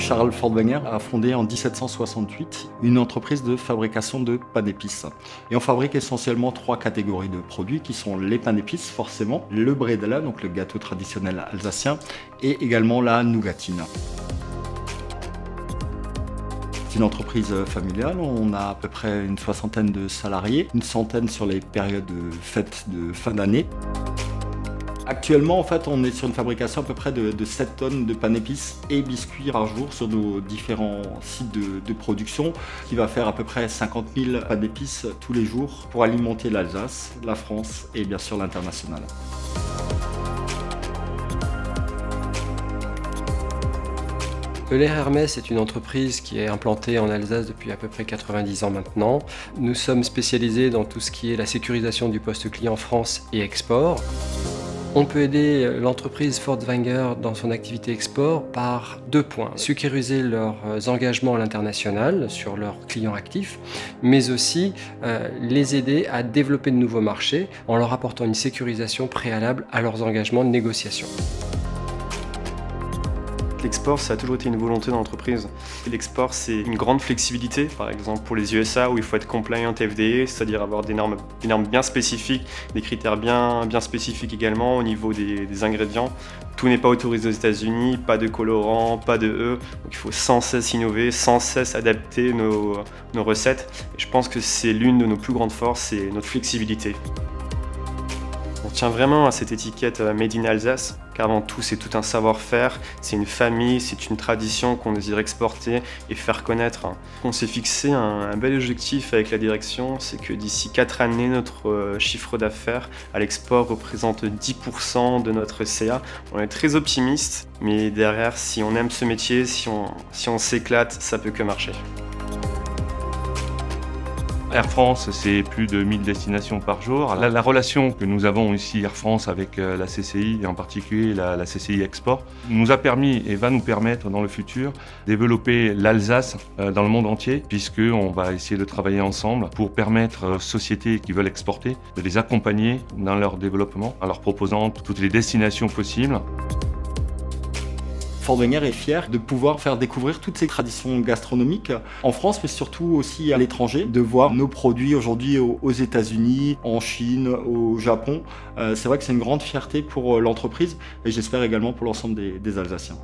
Charles Fort Wenger a fondé en 1768 une entreprise de fabrication de pain d'épices. Et on fabrique essentiellement 3 catégories de produits qui sont les pains d'épices, forcément, le bredela, donc le gâteau traditionnel alsacien, et également la nougatine. C'est une entreprise familiale, on a à peu près une soixantaine de salariés, une centaine sur les périodes de fêtes de fin d'année. Actuellement, en fait, on est sur une fabrication à peu près de 7 tonnes de pain d'épices et biscuits par jour sur nos différents sites de production, qui va faire à peu près 50 000 pains d'épices tous les jours pour alimenter l'Alsace, la France et bien sûr l'international. Euler Hermès est une entreprise qui est implantée en Alsace depuis à peu près 90 ans maintenant. Nous sommes spécialisés dans tout ce qui est la sécurisation du poste client France et export. On peut aider l'entreprise Fort Wenger dans son activité export par 2 points. Sécuriser leurs engagements à l'international sur leurs clients actifs, mais aussi les aider à développer de nouveaux marchés en leur apportant une sécurisation préalable à leurs engagements de négociation. L'export, ça a toujours été une volonté de l'entreprise. L'export, c'est une grande flexibilité, par exemple pour les USA où il faut être compliant FDA, c'est-à-dire avoir des normes bien spécifiques, des critères bien spécifiques également au niveau des ingrédients. Tout n'est pas autorisé aux États-Unis, pas de colorants, pas de E. Donc il faut sans cesse innover, sans cesse adapter nos recettes. Et je pense que c'est l'une de nos plus grandes forces, c'est notre flexibilité. On tient vraiment à cette étiquette Made in Alsace, car avant tout c'est tout un savoir-faire, c'est une famille, c'est une tradition qu'on désire exporter et faire connaître. On s'est fixé un bel objectif avec la direction, c'est que d'ici 4 années, notre chiffre d'affaires à l'export représente 10% de notre CA. On est très optimiste, mais derrière, si on aime ce métier, si on s'éclate, ça peut que marcher. Air France, c'est plus de 1000 destinations par jour. La relation que nous avons ici, Air France, avec la CCI, et en particulier la CCI Export, nous a permis et va nous permettre dans le futur de développer l'Alsace dans le monde entier, puisqu'on va essayer de travailler ensemble pour permettre aux sociétés qui veulent exporter de les accompagner dans leur développement en leur proposant toutes les destinations possibles. Fort Wenger est fier de pouvoir faire découvrir toutes ces traditions gastronomiques en France, mais surtout aussi à l'étranger, de voir nos produits aujourd'hui aux États-Unis, en Chine, au Japon. C'est vrai que c'est une grande fierté pour l'entreprise et j'espère également pour l'ensemble des Alsaciens.